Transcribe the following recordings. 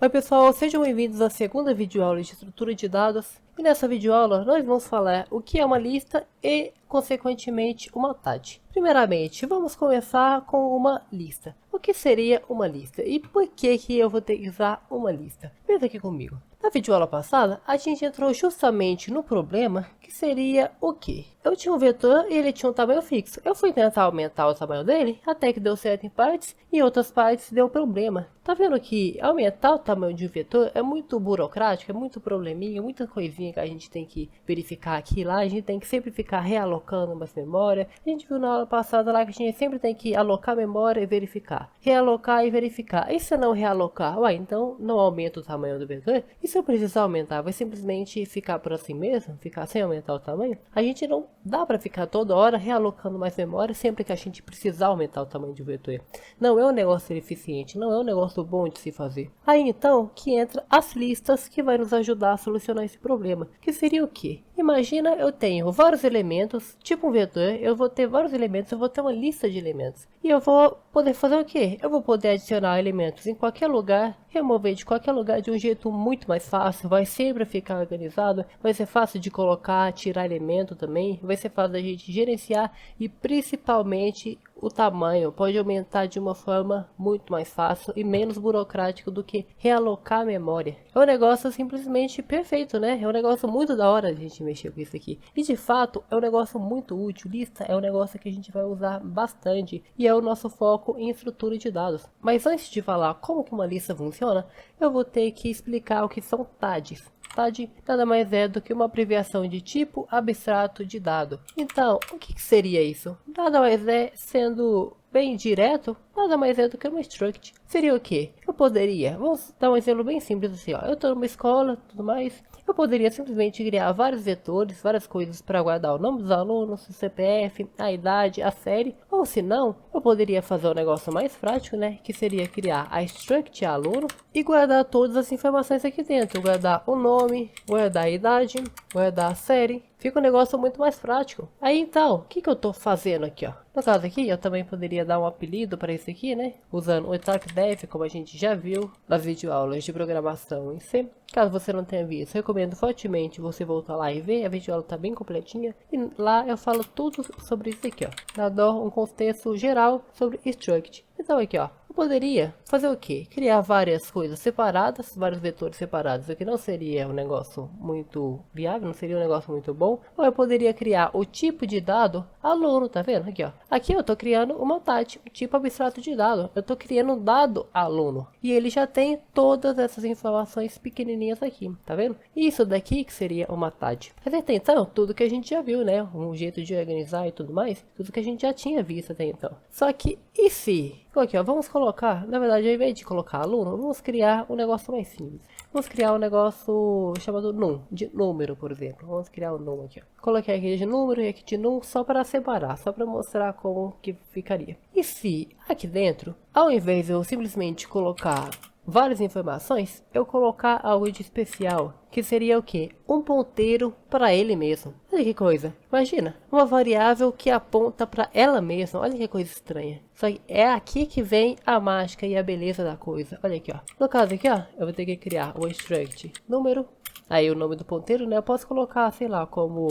Oi pessoal, sejam bem-vindos à segunda videoaula de estrutura de dados. E nessa videoaula nós vamos falar o que é uma lista e, consequentemente, uma TAD. Primeiramente, vamos começar com uma lista. O que seria uma lista e por que eu vou ter que usar uma lista? Pensa aqui comigo. Na videoaula passada, a gente entrou justamente no problema que seria o quê? Eu tinha um vetor e ele tinha um tamanho fixo. Eu fui tentar aumentar o tamanho dele, até que deu certo em partes, e em outras partes deu problema. Tá vendo que aumentar o tamanho de um vetor é muito burocrático, é muito probleminha, muita coisinha que a gente tem que verificar aqui e lá, a gente tem que sempre ficar realocando mais memória. A gente viu na aula passada lá que a gente sempre tem que alocar memória e verificar. Realocar e verificar. E se não realocar? Uai, então não aumenta o tamanho do vetor? E se eu precisar aumentar, vai simplesmente ficar por assim mesmo? Ficar sem aumentar o tamanho? A gente não dá para ficar toda hora realocando mais memória sempre que a gente precisar aumentar o tamanho do vetor. Não é um negócio eficiente, não é um negócio bom de se fazer. Aí então que entra as listas que vai nos ajudar a solucionar esse problema. Que seria o quê? Imagina eu tenho vários elementos, tipo um vetor, eu vou ter vários elementos, eu vou ter uma lista de elementos. E eu vou poder fazer o quê? Eu vou poder adicionar elementos em qualquer lugar, remover de qualquer lugar de um jeito muito mais fácil, vai sempre ficar organizado, vai ser fácil de colocar, tirar elemento também, vai ser fácil da gente gerenciar e principalmente o tamanho pode aumentar de uma forma muito mais fácil e menos burocrático do que realocar a memória. É um negócio simplesmente perfeito, né? É um negócio muito da hora a gente mexer com isso aqui. E de fato é um negócio muito útil. Lista é um negócio que a gente vai usar bastante e é o nosso foco em estrutura de dados. Mas antes de falar como que uma lista funciona, eu vou ter que explicar o que são TADs. TAD nada mais é do que uma abreviação de tipo abstrato de dado. Então, o que seria isso? Nada mais é, sendo bem direto, nada mais é do que uma struct. Seria o quê? Eu poderia, vamos dar um exemplo bem simples assim, ó. Eu estou numa escola, tudo mais. Eu poderia simplesmente criar vários vetores, várias coisas para guardar o nome dos alunos, o CPF, a idade, a série. Ou se não, eu poderia fazer um negócio mais prático, né? Que seria criar a struct aluno e guardar todas as informações aqui dentro. Guardar o nome, guardar a idade, guardar a série. Fica um negócio muito mais prático. Aí então, o que eu estou fazendo aqui, ó? No caso aqui, eu também poderia dar um apelido para isso aqui, né? Usando o TalkDev, como a gente já viu nas videoaulas de programação em C. Caso você não tenha visto, recomendo fortemente você voltar lá e ver. A videoaula está bem completinha. E lá eu falo tudo sobre isso aqui, ó. Dou um contexto geral sobre struct. Então aqui, ó. Eu poderia fazer o quê? Criar várias coisas separadas, vários vetores separados, o que não seria um negócio muito viável, não seria um negócio muito bom. Ou eu poderia criar o tipo de dado aluno, tá vendo? Aqui, ó. Aqui eu tô criando uma TAD, um tipo abstrato de dado. Eu tô criando um dado aluno. E ele já tem todas essas informações pequenininhas aqui, tá vendo? Isso daqui que seria uma TAD. Mas até então, tudo que a gente já viu, né? Um jeito de organizar e tudo mais, tudo que a gente já tinha visto até então. Só que, e se... Aqui, ó, vamos colocar, na verdade, ao invés de colocar aluno, vamos criar um negócio mais simples. Vamos criar um negócio chamado num, de número, por exemplo. Vamos criar um num aqui, ó. Coloquei aqui de número e aqui de num só para separar, só para mostrar como que ficaria. E se aqui dentro, ao invés de eu simplesmente colocar várias informações, eu colocar algo de especial, que seria o que? Um ponteiro para ele mesmo. Olha que coisa, imagina, uma variável que aponta para ela mesma. Olha que coisa estranha. Só que é aqui que vem a mágica e a beleza da coisa. Olha aqui, ó. No caso aqui, ó, eu vou ter que criar o struct número, aí o nome do ponteiro, né? Eu posso colocar, sei lá, como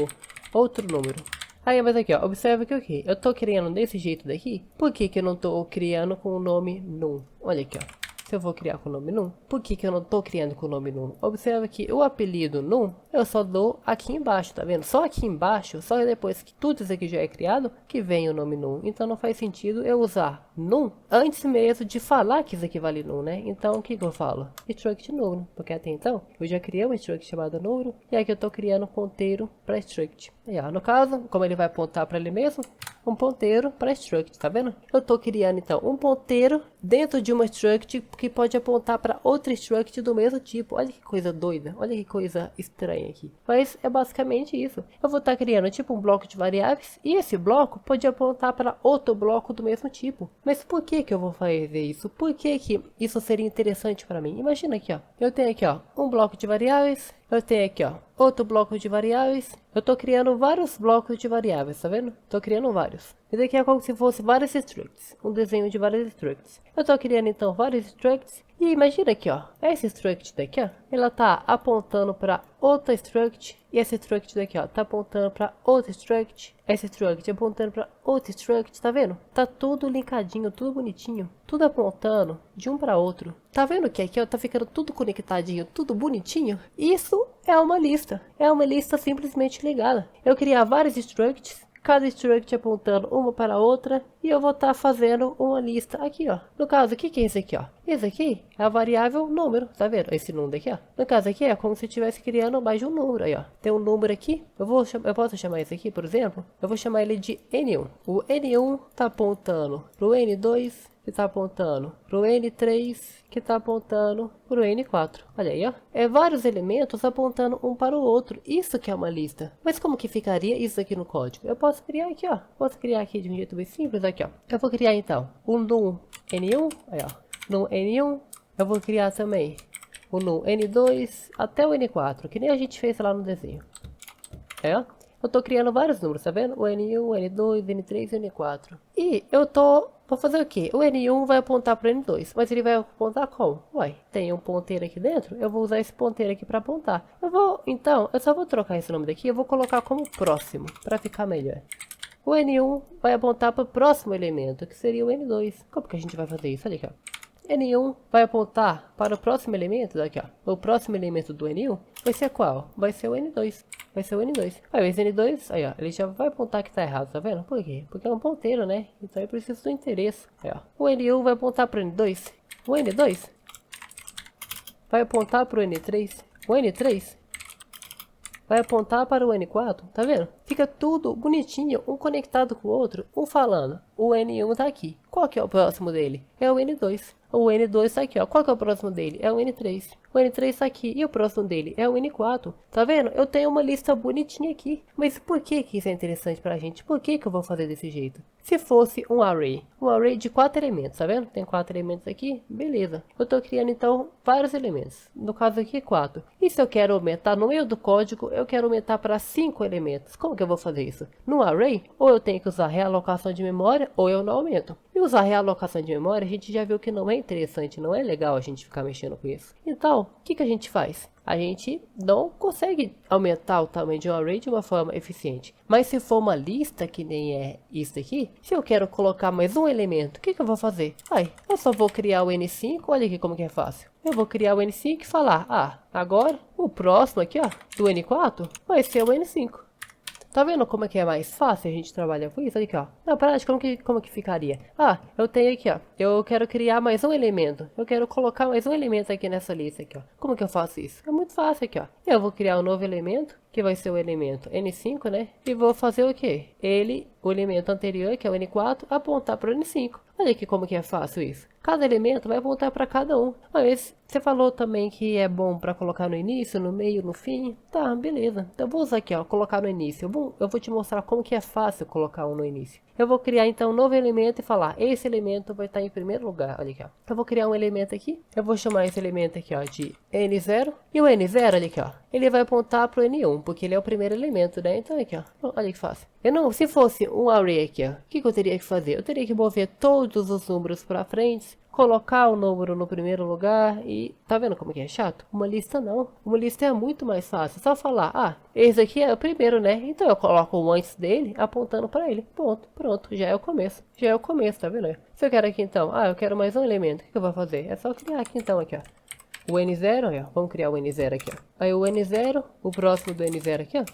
outro número. Aí, mas aqui, ó, observa que o que? Eu tô criando desse jeito daqui. Por que eu não tô criando com o nome num? Olha aqui, ó. Se eu vou criar com o nome num, por que eu não estou criando com o nome num? Observa que o apelido num, eu só dou aqui embaixo, tá vendo? Só aqui embaixo, só depois que tudo isso aqui já é criado, que vem o nome num. Então não faz sentido eu usar num antes mesmo de falar que isso aqui vale num, né? Então o que eu falo? Struct número, porque até então eu já criei um struct chamado número, e aqui eu estou criando um ponteiro para struct. Aí, ó, no caso, como ele vai apontar para ele mesmo, um ponteiro para struct, tá vendo? Eu estou criando então um ponteiro dentro de uma struct que pode apontar para outra struct do mesmo tipo. Olha que coisa doida, olha que coisa estranha aqui. Mas é basicamente isso. Eu vou estar criando tipo um bloco de variáveis e esse bloco pode apontar para outro bloco do mesmo tipo. Mas por que eu vou fazer isso? Por que isso seria interessante para mim? Imagina aqui, ó. Eu tenho aqui, ó, um bloco de variáveis. Eu tenho aqui, ó, outro bloco de variáveis. Eu tô criando vários blocos de variáveis, tá vendo? Tô criando vários. Isso aqui é como se fosse vários structs. Um desenho de vários structs. Eu tô criando então vários structs. E imagina aqui, ó, esse struct daqui, ó, ela tá apontando para outra struct, e esse struct daqui, ó, tá apontando para outra struct, esse struct apontando para outro struct, tá vendo? Tá tudo linkadinho, tudo bonitinho, tudo apontando de um para outro. Tá vendo que aqui, ó, tá ficando tudo conectadinho, tudo bonitinho? Isso é uma lista simplesmente ligada. Eu criar vários structs, cada struct apontando uma para a outra, e eu vou estar fazendo uma lista aqui, ó. No caso, o que é esse aqui, ó? Esse aqui é a variável número, tá vendo? Esse número aqui, ó. No caso aqui é como se eu estivesse criando mais de um número aí, ó. Tem um número aqui, eu posso chamar esse aqui, por exemplo, eu vou chamar ele de N1. O N1 tá apontando pro N2, que está apontando para o N3, que está apontando para o N4. Olha aí, ó. É vários elementos apontando um para o outro. Isso que é uma lista. Mas como que ficaria isso aqui no código? Eu posso criar aqui, ó. Posso criar aqui de um jeito bem simples, aqui, ó. Eu vou criar, então, um num N1, aí, ó. Num N1, eu vou criar também o num N2 até o N4, que nem a gente fez lá no desenho. É, ó. Eu tô criando vários números, tá vendo? O N1, o N2, N3 e o N4. E eu vou fazer o quê? O N1 vai apontar para o N2, mas ele vai apontar como? Uai, tem um ponteiro aqui dentro, eu vou usar esse ponteiro aqui para apontar. Então, eu só vou trocar esse nome daqui, eu vou colocar como próximo, para ficar melhor. O N1 vai apontar para o próximo elemento, que seria o N2. Como que a gente vai fazer isso? Olha aqui, ó. N1 vai apontar para o próximo elemento, daqui, ó. O próximo elemento do N1 vai ser qual? Vai ser o N2. Vai ser o N2. Aí esse N2, aí ó, ele já vai apontar que tá errado, tá vendo? Por quê? Porque é um ponteiro, né? Então eu preciso do endereço. Aí ó, o N1 vai apontar para o N2. O N2 vai apontar para o N3. O N3 vai apontar para o N4, tá vendo? Fica tudo bonitinho, um conectado com o outro, um falando. O N1 tá aqui. Qual que é o próximo dele? É o N2. O N2 tá aqui, ó. Qual que é o próximo dele? É o N3. O N3 tá aqui. E o próximo dele? É o N4. Tá vendo? Eu tenho uma lista bonitinha aqui. Mas por que isso é interessante pra gente? Por que eu vou fazer desse jeito? Se fosse um array de 4 elementos, tá vendo? Tem 4 elementos aqui, beleza. Eu tô criando então vários elementos. No caso aqui 4. E se eu quero aumentar no meio do código, eu quero aumentar para 5 elementos. Como que eu vou fazer isso? No array, ou eu tenho que usar realocação de memória, ou eu não aumento. E usar realocação de memória, a gente já viu que não é interessante, não é legal a gente ficar mexendo com isso. Então, o que a gente faz? A gente não consegue aumentar o tamanho de um array de uma forma eficiente. Mas se for uma lista, que nem é isso aqui, se eu quero colocar mais um elemento, o que eu vou fazer? Eu só vou criar o N5, olha aqui como que é fácil. Eu vou criar o N5 e falar, agora o próximo aqui, ó, do N4, vai ser o N5. Tá vendo como é que é mais fácil a gente trabalhar com isso? Olha aqui, ó. Na prática, como que ficaria? Eu tenho aqui, ó. Eu quero criar mais um elemento. Eu quero colocar mais um elemento aqui nessa lista aqui, ó. Como que eu faço isso? É muito fácil aqui, ó. Eu vou criar um novo elemento, que vai ser o elemento N5, né? E vou fazer o quê? O elemento anterior, que é o N4, apontar para o N5. Olha aqui como que é fácil isso. Cada elemento vai apontar para cada um. Mas você falou também que é bom para colocar no início, no meio, no fim. Tá, beleza. Então eu vou usar aqui, ó, colocar no início. Eu vou te mostrar como que é fácil colocar um no início. Eu vou criar então um novo elemento e falar, esse elemento vai estar em primeiro lugar. Olha aqui, ó. Eu vou criar um elemento aqui. Eu vou chamar esse elemento aqui, ó, de N0. E o N0, olha aqui, ó. Ele vai apontar para o N1, porque ele é o primeiro elemento, né? Então aqui, ó. Olha que fácil. Se fosse um array aqui, ó, o que eu teria que fazer? Eu teria que mover todos os números para frente, colocar o número no primeiro lugar e... Tá vendo como que é chato? Uma lista não. Uma lista é muito mais fácil. É só falar, esse aqui é o primeiro, né? Então eu coloco o antes dele, apontando para ele. Ponto. Pronto. Já é o começo. Já é o começo, tá vendo? Se eu quero aqui então, eu quero mais um elemento. O que eu vou fazer? É só criar aqui então, aqui, ó. O N0, ó. Vamos criar o N0 aqui, ó. Aí o N0, o próximo do N0 aqui, ó,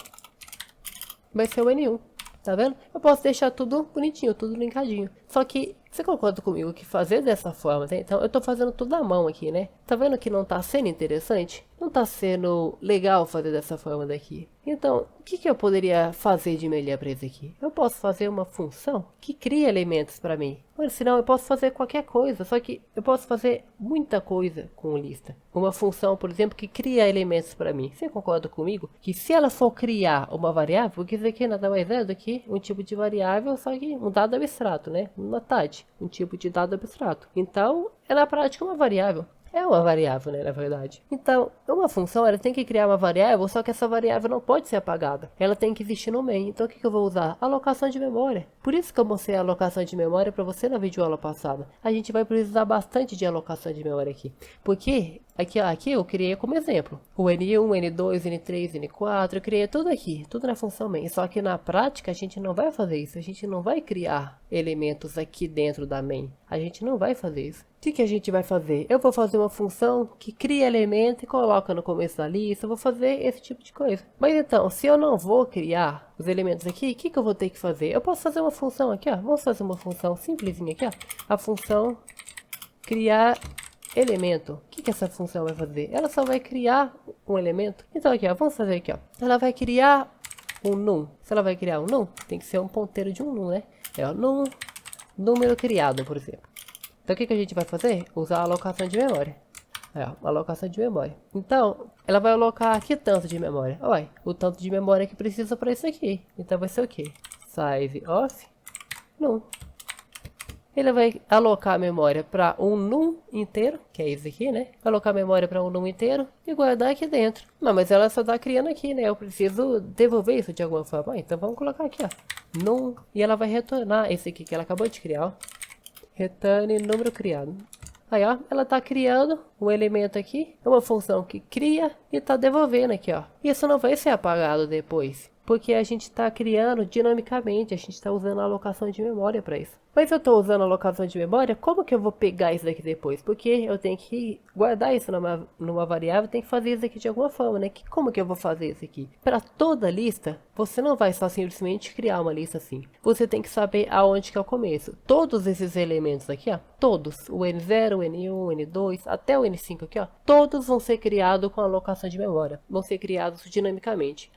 vai ser o N1. Tá vendo? Eu posso deixar tudo bonitinho, tudo linkadinho. Só que, você concorda comigo que fazer dessa forma, né? Então eu tô fazendo tudo à mão aqui, né? Tá vendo que não tá sendo interessante? Não tá sendo legal fazer dessa forma daqui. Então, o que eu poderia fazer de melhor para isso aqui? Eu posso fazer uma função que cria elementos para mim. Mas senão eu posso fazer qualquer coisa, só que eu posso fazer muita coisa com lista. Uma função, por exemplo, que cria elementos para mim. Você concorda comigo? Que se ela for criar uma variável, porque isso aqui nada mais é do que um tipo de variável, só que um dado abstrato, né? Uma TAD, um tipo de dado abstrato. Então, é na prática uma variável. É uma variável, né, na verdade. Então, uma função, ela tem que criar uma variável, só que essa variável não pode ser apagada. Ela tem que existir no main. Então, o que eu vou usar? Alocação de memória. Por isso que eu mostrei a alocação de memória para você na videoaula passada. A gente vai precisar bastante de alocação de memória aqui. Porque aqui eu criei como exemplo. O N1, N2, N3, N4, eu criei tudo aqui. Tudo na função main. Só que na prática, a gente não vai fazer isso. A gente não vai criar elementos aqui dentro da main. A gente não vai fazer isso. O que a gente vai fazer? Eu vou fazer uma função que cria elemento e coloca no começo da lista. Eu vou fazer esse tipo de coisa. Mas então, se eu não vou criar os elementos aqui, o que eu vou ter que fazer? Eu posso fazer uma função aqui, ó. Vamos fazer uma função simplesinha aqui, ó. A função criar elemento. O que essa função vai fazer? Ela só vai criar um elemento. Então aqui, ó, vamos fazer aqui, ó. Ela vai criar um num. Se ela vai criar um num, tem que ser um ponteiro de um num, né? É o num, número criado, por exemplo. Então o que a gente vai fazer? Usar a alocação de memória. Alocação de memória. Então, ela vai alocar aqui tanto de memória. Olha, o tanto de memória que precisa para isso aqui. Então vai ser o quê? Size of num. Ele vai alocar a memória para um num inteiro, que é isso aqui, né? Vai alocar a memória para um num inteiro e guardar aqui dentro. Não, mas ela só está criando aqui, né? Eu preciso devolver isso de alguma forma. Então vamos colocar aqui, ó. Num. E ela vai retornar esse aqui que ela acabou de criar, ó. Return número criado. Aí, ó, ela tá criando um elemento aqui, uma função que cria e tá devolvendo aqui, ó. Isso não vai ser apagado depois, porque a gente está criando dinamicamente, a gente está usando a alocação de memória para isso. Mas eu estou usando a alocação de memória, como que eu vou pegar isso daqui depois? Porque eu tenho que guardar isso numa variável, tem que fazer isso aqui de alguma forma, né? Como que eu vou fazer isso aqui? Para toda lista, você não vai só simplesmente criar uma lista assim. Você tem que saber aonde que é o começo. Todos esses elementos aqui, ó, todos, o N0, o N1, o N2, até o N5 aqui, ó, todos vão ser criados com alocação de memória. Vão ser criados dinamicamente.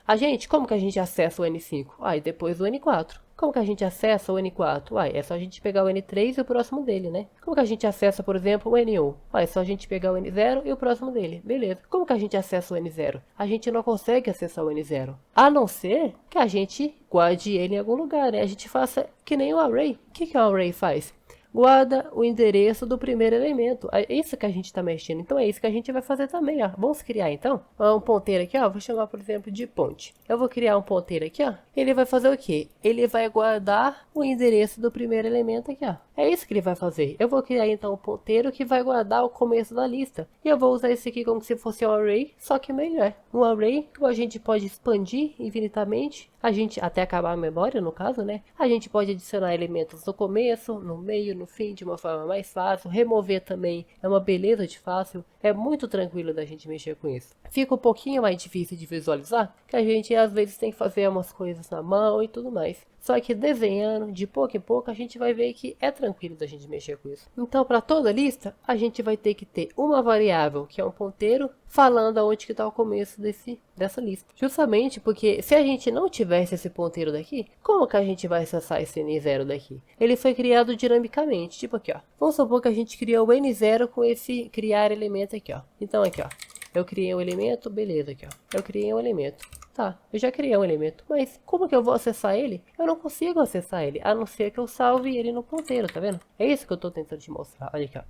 Como que a gente acessa o N5? E depois o N4. Como que a gente acessa o N4? É só a gente pegar o N3 e o próximo dele, né? Como que a gente acessa, por exemplo, o N1? É só a gente pegar o N0 e o próximo dele. Beleza. Como que a gente acessa o N0? A gente não consegue acessar o N0. A não ser que a gente guarde ele em algum lugar, né? A gente faça que nem o array. O que o array faz? Guarda o endereço do primeiro elemento. É isso que a gente está mexendo. Então é isso que a gente vai fazer também, ó. Vamos criar então um ponteiro aqui, ó. Vou chamar, por exemplo, de ponte. Eu vou criar um ponteiro aqui, ó. Ele vai fazer o quê? Ele vai guardar o endereço do primeiro elemento aqui, ó. É isso que ele vai fazer. Eu vou criar então um ponteiro que vai guardar o começo da lista. E eu vou usar esse aqui como se fosse um array, só que melhor. Um array que a gente pode expandir infinitamente. A gente, até acabar a memória, no caso, né? A gente pode adicionar elementos no começo, no meio, no fim, de uma forma mais fácil. Remover também é uma beleza de fácil. É muito tranquilo da gente mexer com isso. Fica um pouquinho mais difícil de visualizar, que a gente às vezes tem que fazer umas coisas na mão e tudo mais. Só que desenhando, de pouco em pouco, a gente vai ver que é tranquilo da gente mexer com isso. Então, para toda lista, a gente vai ter que ter uma variável, que é um ponteiro, falando aonde que está o começo dessa lista. Justamente porque se a gente não tivesse esse ponteiro daqui, como que a gente vai acessar esse N0 daqui? Ele foi criado dinamicamente, tipo aqui, ó. Vamos supor que a gente criou o N0 com esse criar elemento aqui, ó. Então aqui, ó. Eu criei um elemento, beleza aqui, ó. Eu criei um elemento. Tá, eu já criei um elemento, mas como que eu vou acessar ele? Eu não consigo acessar ele, a não ser que eu salve ele no ponteiro, tá vendo? É isso que eu tô tentando te mostrar, olha aqui, ó.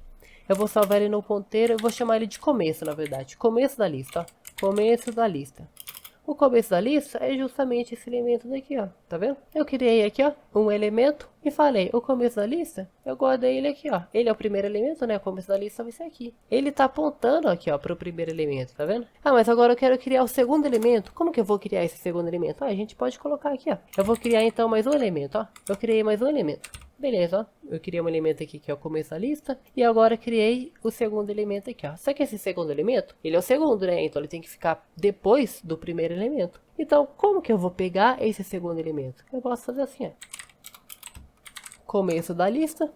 Eu vou salvar ele no ponteiro, eu vou chamar ele de começo, na verdade. Começo da lista, ó. Começo da lista. O começo da lista é justamente esse elemento daqui, ó. Tá vendo? Eu criei aqui, ó, um elemento e falei, o começo da lista, eu guardei ele aqui, ó. Ele é o primeiro elemento, né? O começo da lista vai ser aqui. Ele tá apontando aqui, ó, para o primeiro elemento, tá vendo? Mas agora eu quero criar o segundo elemento. Como que eu vou criar esse segundo elemento? A gente pode colocar aqui, ó. Eu vou criar então mais um elemento, ó. Eu criei mais um elemento. Beleza, ó. Eu criei um elemento aqui que é o começo da lista. E agora criei o segundo elemento aqui, ó. Só que esse segundo elemento, ele é o segundo, né? Então ele tem que ficar depois do primeiro elemento. Então, como que eu vou pegar esse segundo elemento? Eu posso fazer assim, ó. Começo da lista.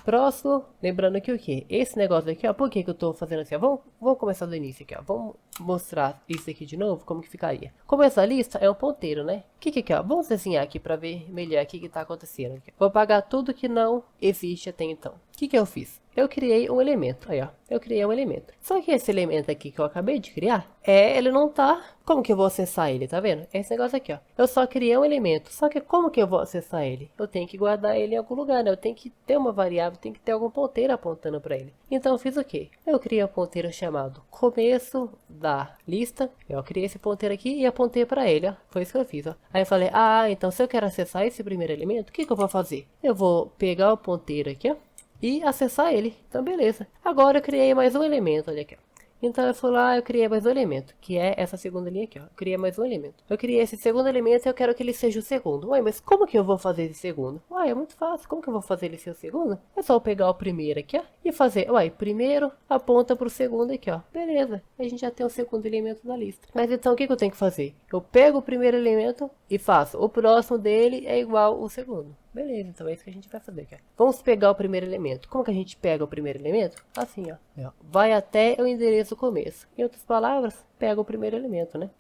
Próximo, lembrando que o que? Esse negócio aqui, ó, por que que eu tô fazendo assim, ó? Vamos começar do início aqui, ó. Vamos mostrar isso aqui de novo, como que ficaria. Começo da lista é um ponteiro, né? O que que é, ó? Vamos desenhar aqui para ver melhor o que que tá acontecendo aqui. Vou apagar tudo que não existe até então. O que que eu fiz? eu criei um elemento. Aí, ó, eu criei um elemento. Só que esse elemento aqui que eu acabei de criar, ele não tá... Como que eu vou acessar ele, tá vendo? Esse negócio aqui, ó. Eu só criei um elemento. Só que como que eu vou acessar ele? Eu tenho que guardar ele em algum lugar, né? Eu tenho que ter uma variável, tem que ter algum ponteiro apontando para ele. Então eu fiz o quê? Eu criei um ponteiro chamado começo da lista. Eu criei esse ponteiro aqui e apontei para ele, ó. Foi isso que eu fiz, ó. Aí eu falei, então se eu quero acessar esse primeiro elemento, o que que eu vou fazer? Eu vou pegar o ponteiro aqui, ó, e acessar ele. Então beleza. Agora eu criei mais um elemento, olha aqui, ó. Então eu fui lá, eu criei mais um elemento, que é essa segunda linha aqui, ó. Eu criei mais um elemento. Eu criei esse segundo elemento e eu quero que ele seja o segundo. Ué, mas como que eu vou fazer esse segundo? Ué, é muito fácil. Como que eu vou fazer ele ser o segundo? É só eu pegar o primeiro aqui, ó, e fazer, ué, primeiro aponta pro segundo aqui, ó. Beleza, a gente já tem o segundo elemento da lista. Mas então o que que eu tenho que fazer? Eu pego o primeiro elemento e faço. O próximo dele é igual ao segundo. Beleza, então é isso que a gente vai fazer aqui, ó. Vamos pegar o primeiro elemento. Como que a gente pega o primeiro elemento? Assim, ó. Vai até o endereço começo. Em outras palavras, pega o primeiro elemento, né?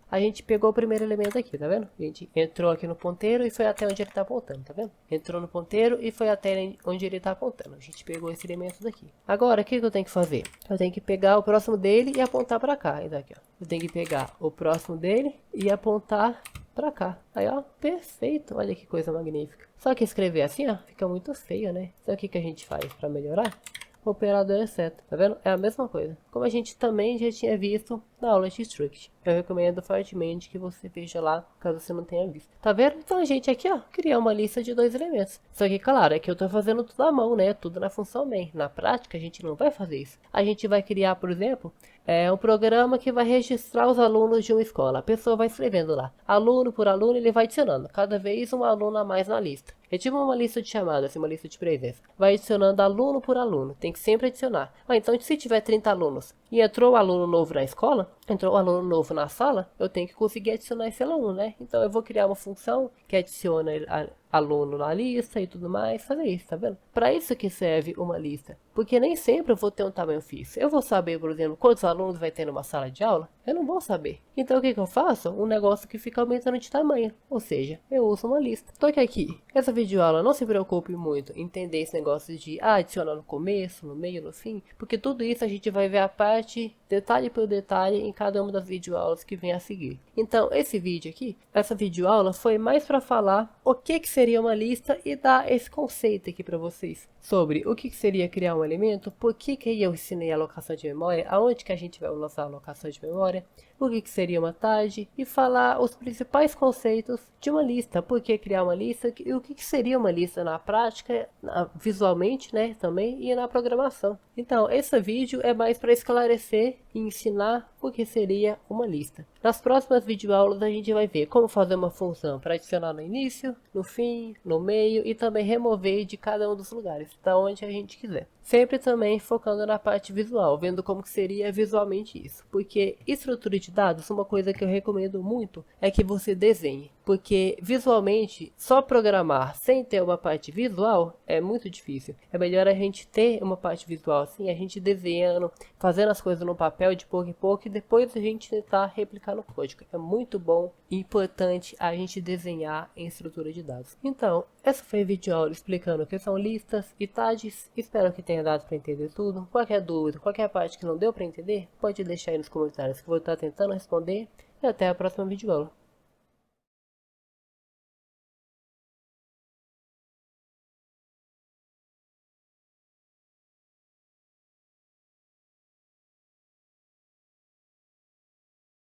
A gente pegou o primeiro elemento aqui, tá vendo? A gente entrou aqui no ponteiro e foi até onde ele tá apontando, tá vendo? Entrou no ponteiro e foi até onde ele tá apontando. A gente pegou esse elemento daqui. Agora, o que que eu tenho que fazer? Eu tenho que pegar o próximo dele e apontar pra cá. Então, aqui, ó. Eu tenho que pegar o próximo dele e apontar pra cá. Aí, ó, perfeito. Olha que coisa magnífica. Só que escrever assim, ó, fica muito feio, né? Então, o que que a gente faz pra melhorar? O operador exceto, tá vendo? É a mesma coisa. Como a gente também já tinha visto na aula de Struct. Eu recomendo fortemente que você veja lá, caso você não tenha visto. Tá vendo? Então a gente aqui, ó, criar uma lista de 2 elementos. Só que, claro, é que eu tô fazendo tudo à mão, né? Tudo na função main. Na prática, a gente não vai fazer isso. A gente vai criar, por exemplo, um programa que vai registrar os alunos de uma escola. A pessoa vai escrevendo lá. Aluno por aluno, ele vai adicionando. Cada vez um aluno a mais na lista. É tipo uma lista de chamadas, uma lista de presença. Vai adicionando aluno por aluno. Tem que sempre adicionar. Então, se tiver 30 alunos e entrou um aluno novo na escola, entrou um aluno novo na sala, eu tenho que conseguir adicionar esse aluno, né? Então eu vou criar uma função que adiciona aluno na lista e tudo mais, fazer isso, tá vendo? Para isso que serve uma lista, porque nem sempre eu vou ter um tamanho fixo. Eu vou saber, por exemplo, quantos alunos vai ter numa sala de aula? Eu não vou saber. Então o que que eu faço? Um negócio que fica aumentando de tamanho, ou seja, eu uso uma lista. Só que aqui, essa videoaula, não se preocupe muito em entender esse negócio de adicionar no começo, no meio, no fim, porque tudo isso a gente vai ver a parte, detalhe por detalhe, em cada uma das videoaulas que vem a seguir. Então, esse vídeo aqui, essa videoaula foi mais para falar o que que seria uma lista e dar esse conceito aqui para vocês sobre o que seria criar um elemento, por que que eu ensinei a alocação de memória, aonde que a gente vai usar a alocação de memória, o que seria uma tag e falar os principais conceitos de uma lista, por que criar uma lista e o que seria uma lista na prática, visualmente, né, também, e na programação. Então, esse vídeo é mais para esclarecer e ensinar o que seria uma lista. Nas próximas videoaulas a gente vai ver como fazer uma função para adicionar no início, no fim, no meio e também remover de cada um dos lugares, da onde a gente quiser. Sempre também focando na parte visual, vendo como que seria visualmente isso. Porque estrutura de dados, uma coisa que eu recomendo muito é que você desenhe. Porque visualmente, só programar sem ter uma parte visual é muito difícil. É melhor a gente ter uma parte visual assim, a gente desenhando, fazendo as coisas no papel de pouco em pouco e depois a gente tentar replicar no código. É muito bom e importante a gente desenhar em estrutura de dados. Então, essa foi a videoaula explicando o que são listas e tags. Espero que tenha dado para entender tudo. Qualquer dúvida, qualquer parte que não deu para entender, pode deixar aí nos comentários que eu vou estar tentando responder. E até a próxima videoaula.